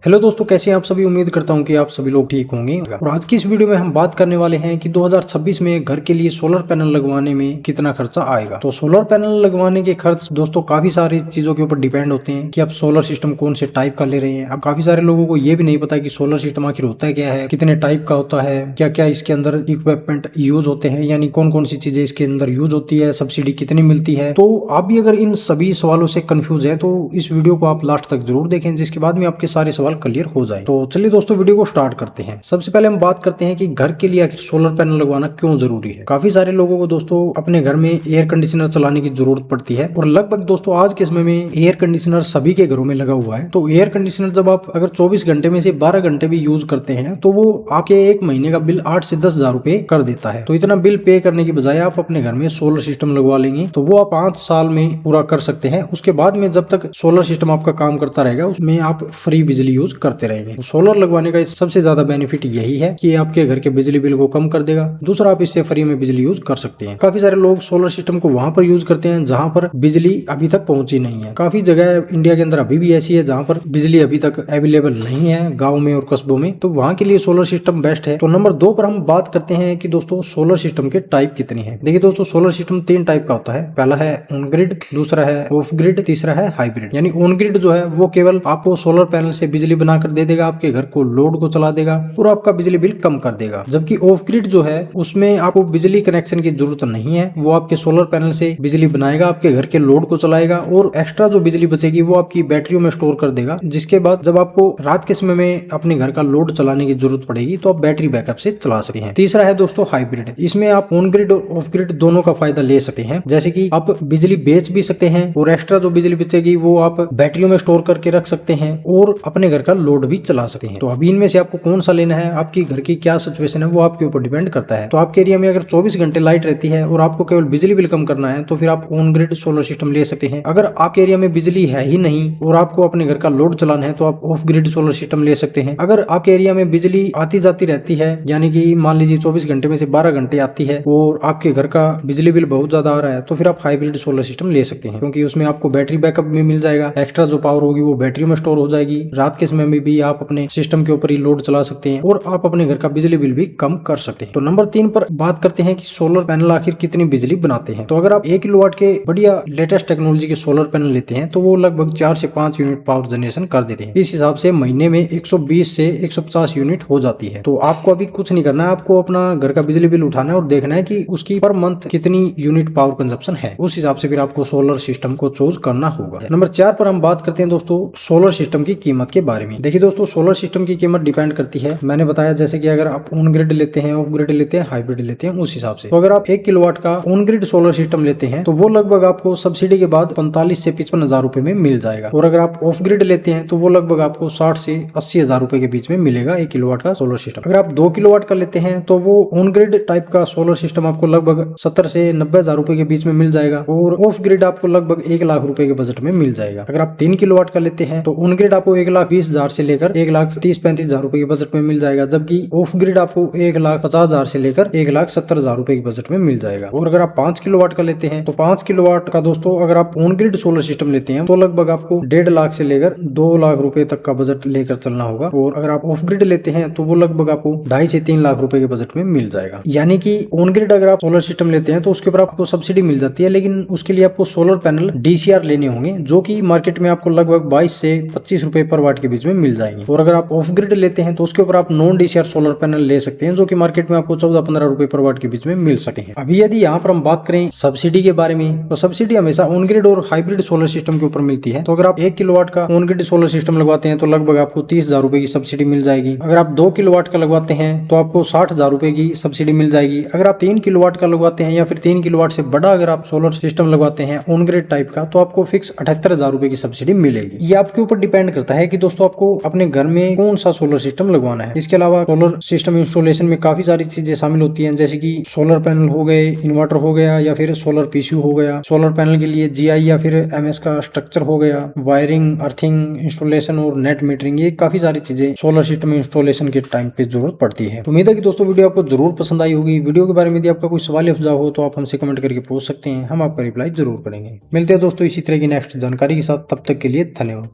Hello दोस्तों, कैसे हैं आप सभी। उम्मीद करता हूं कि आप सभी लोग ठीक होंगे। और आज की इस वीडियो में हम बात करने वाले हैं कि 2026 में घर के लिए सोलर पैनल लगवाने में कितना खर्चा आएगा। तो सोलर पैनल लगवाने के खर्च दोस्तों काफी सारी चीजों के ऊपर डिपेंड होते हैं कि आप सोलर सिस्टम कौन से टाइप का ले रहे हैं। अब काफी सारे लोगों को ये भी नहीं पता कि सोलर सिस्टम आखिर होता है क्या है, कितने टाइप का होता है, क्या क्या इसके अंदर इक्विपमेंट यूज होते हैं, यानी कौन कौन सी चीजें इसके अंदर यूज होती है, सब्सिडी कितनी मिलती है। तो आप भी अगर इन सभी सवालों से कंफ्यूज है तो इस वीडियो को आप लास्ट तक जरूर देखें, जिसके बाद में आपके सारे सवाल क्लियर हो जाए। तो चलिए दोस्तों वीडियो को स्टार्ट करते हैं। सबसे पहले हम बात करते हैं कि घर के लिए आखिर सोलर पैनल लगवाना क्यों जरूरी है। काफी सारे लोगों को दोस्तों अपने घर में एयर कंडीशनर चलाने की जरूरत पड़ती है और लगभग दोस्तों आज के समय में एयर कंडीशनर सभी के घरों में लगा हुआ है। तो एयर कंडीशनर जब आप अगर 24 घंटे में से 12 घंटे भी यूज करते हैं तो वो आपके एक महीने का बिल 8 से 10 हजार रुपए कर देता है। तो इतना बिल पे करने की बजाय आप अपने घर में सोलर सिस्टम लगवा लेंगे तो वो आप 5 साल में पूरा कर सकते हैं। उसके बाद में जब तक सोलर सिस्टम आपका काम करता रहेगा उसमें आप फ्री बिजली यूज करते रहेंगे। सोलर लगवाने का सबसे ज्यादा बेनिफिट यही है कि आपके घर के बिजली बिल को कम कर देगा। दूसरा, आप इससे फ्री में बिजली यूज कर सकते हैं। काफी सारे लोग सोलर सिस्टम को वहां पर यूज करते हैं जहां पर बिजली अभी तक पहुंची नहीं है। काफी जगह इंडिया के अंदर अभी भी ऐसी है जहां पर बिजली अभी तक अवेलेबल नहीं है, गाँव में और कस्बों में। तो वहां के लिए सोलर सिस्टम बेस्ट है। तो नंबर 2 पर हम बात करते हैं कि दोस्तों सोलर सिस्टम के टाइप कितने हैं। देखिए दोस्तों, सोलर सिस्टम 3 टाइप का होता है। पहला है ऑन ग्रिड, दूसरा है ऑफ ग्रिड, तीसरा है हाइब्रिड। यानी ऑन ग्रिड जो है वो केवल आपको सोलर पैनल से बिजली बनाकर दे देगा, आपके घर को लोड को चला देगा और आपका बिजली बिल कम कर देगा। जबकि ऑफ ग्रिड जो है उसमें आपको बिजली कनेक्शन की जरूरत नहीं है, वो आपके सोलर पैनल से बिजली बनाएगा, आपके घर के लोड को चलाएगा और एक्स्ट्रा जो बिजली बचेगी वो आपकी बैटरियों में स्टोर कर देगा। जिसके बाद जब आपको रात के समय में अपने घर का लोड चलाने की जरूरत पड़ेगी तो आप बैटरी बैकअप से चला सकते हैं। तीसरा है दोस्तों हाइब्रिड। इसमें आप ऑन ग्रिड और ऑफ ग्रिड दोनों का फायदा ले सकते हैं। जैसे कि आप बिजली बेच भी सकते हैं और एक्स्ट्रा जो बिजली बचेगी वो आप बैटरियों में स्टोर करके रख सकते हैं और अपने घर का लोड भी चला सकते हैं। तो अभी इनमें से आपको कौन सा लेना है, आपकी घर की क्या सिचुएशन है, वो आपके ऊपर डिपेंड करता है। तो आपके एरिया में अगर 24 घंटे लाइट रहती है और आपको केवल बिजली बिल कम करना है तो फिर आप ऑन ग्रिड सोलर सिस्टम ले सकते हैं। अगर आपके एरिया में बिजली है ही नहीं और आपको अपने घर का लोड चलाना है तो आप ऑफ ग्रिड सोलर सिस्टम ले सकते हैं। अगर आपके एरिया में बिजली आती जाती रहती है, यानी कि मान लीजिए 24 घंटे में से 12 घंटे आती है और आपके घर का बिजली बिल बहुत ज्यादा आ रहा है तो फिर आप हाइब्रिड सोलर सिस्टम ले सकते हैं, क्योंकि उसमें आपको बैटरी बैकअप भी मिल जाएगा, एक्स्ट्रा जो पावर होगी वो बैटरियों में स्टोर हो जाएगी। रात के समय में भी आप अपने सिस्टम के ऊपर ही लोड चला सकते हैं और आप अपने घर का बिजली बिल भी कम कर सकते हैं। तो नंबर 3 पर बात करते हैं कि सोलर पैनल आखिर कितनी बिजली बनाते हैं। तो अगर आप 1 किलोवाट के बढ़िया लेटेस्ट टेक्नोलॉजी के सोलर पैनल लेते हैं तो वो लगभग 4 से 5 यूनिट पावर जनरेशन कर देते हैं। इस हिसाब से महीने में 120 से 150 यूनिट हो जाती है। तो आपको अभी कुछ नहीं करना है, आपको अपना घर का बिजली बिल उठाना है और देखना है कि उसकी पर मंथ कितनी यूनिट पावर कंजप्शन है। उस हिसाब से फिर आपको सोलर सिस्टम को चूज करना होगा। नंबर 4 पर हम बात करते हैं दोस्तों सोलर सिस्टम की कीमत के बारे में। देखिए दोस्तों, सोलर सिस्टम की कीमत डिपेंड करती है, मैंने बताया जैसे कि अगर आप ऑन ग्रिड लेते हैं, ऑफ ग्रिड लेते हैं, हाइब्रिड लेते हैं, उस हिसाब से। तो अगर आप 1 किलोवाट का ऑन ग्रिड सोलर सिस्टम लेते हैं तो वो लगभग आपको सब्सिडी के बाद 45 से 55 हजार रुपए में मिल जाएगा। और अगर आप ऑफ ग्रिड लेते हैं तो वो लगभग आपको 60 से 80 हजार रुपए के बीच में मिलेगा 1 किलोवाट का सोलर सिस्टम। अगर आप 2 किलोवाट का लेते हैं तो वो ऑन ग्रिड टाइप का सोलर सिस्टम आपको लगभग 70 से 90 हजार रुपए के बीच में मिल जाएगा और ऑफ ग्रिड आपको लगभग 1 लाख रुपए के बजट में मिल जाएगा। अगर आप 3 किलोवाट का लेते हैं तो ऑन ग्रिड आपको 1,20,000 से लेकर 1,30-35 हजार रुपए के बजट में मिल जाएगा, जबकि ऑफ ग्रिड आपको 1,50,000 से लेकर 1,70,000 रुपए के बजट में मिल जाएगा। और अगर आप 5 किलोवाट का लेते हैं तो 5 किलोवाट का दोस्तों अगर आप ऑन ग्रिड सोलर सिस्टम लेते हैं तो लगभग आपको 1.5 लाख से लेकर 2 लाख रुपए तक का बजट लेकर चलना होगा। और अगर आप ऑफ ग्रिड लेते हैं तो वो लगभग आपको 2.5 से 3 लाख रुपए के बजट में मिल जाएगा। यानी कि ऑन ग्रिड अगर आप सोलर सिस्टम लेते हैं तो उसके ऊपर आपको सब्सिडी मिल जाती है, लेकिन उसके लिए आपको सोलर पैनल DCR लेने होंगे जो कि मार्केट में आपको लगभग 22 से 25 रुपए पर वाट के बीच में मिल जाएंगे। और अगर आप ऑफ ग्रिड लेते हैं तो उसके ऊपर आप नॉन DCR सोलर पैनल ले सकते हैं जो कि मार्केट में आपको 14-15 रुपए पर वाट के बीच में मिल सकते हैं। अभी यदि यहाँ पर हम बात करें सब्सिडी के बारे में तो सब्सिडी हमेशा ऑन ग्रिड और हाइब्रिड सोलर सिस्टम के ऊपर मिलती है। तो अगर आप 1 किलोवाट का ऑन ग्रिड सोलर सिस्टम लगवाते हैं तो लगभग आपको 30 हजार रुपए की सब्सिडी मिल जाएगी। अगर आप 2 किलोवाट का लगवाते हैं तो आपको 60 हजार रुपए की सब्सिडी मिल जाएगी। अगर आप 3 किलोवाट का लगवाते हैं या फिर 3 किलोवाट से बड़ा अगर आप सोलर सिस्टम लगवाते हैं ऑन ग्रिड टाइप का तो आपको फिक्स 78 हजार रुपए की सब्सिडी मिलेगी। ये आपके ऊपर डिपेंड करता है कि दोस्तों आपको अपने घर में कौन सा सोलर सिस्टम लगवाना है। इसके अलावा सोलर सिस्टम इंस्टॉलेशन में काफी सारी चीजें शामिल होती हैं, जैसे कि सोलर पैनल हो गए, इन्वर्टर हो गया या फिर सोलर PCU हो गया, सोलर पैनल के लिए GI या फिर MS का स्ट्रक्चर हो गया, वायरिंग, अर्थिंग, इंस्टॉलेशन और नेट मीटरिंग, ये काफी सारी चीजें सोलर सिस्टम इंस्टॉलेशन के टाइम पे जरूरत पड़ती है। तो उम्मीद है कि दोस्तों वीडियो आपको जरूर पसंद आई होगी। वीडियो के बारे में यदि आपका कोई सवाल या सुझाव हो तो आप हमसे कमेंट करके पूछ सकते हैं, हम आपका रिप्लाई जरूर करेंगे। मिलते हैं दोस्तों इसी तरह की नेक्स्ट जानकारी के साथ, तब तक के लिए धन्यवाद।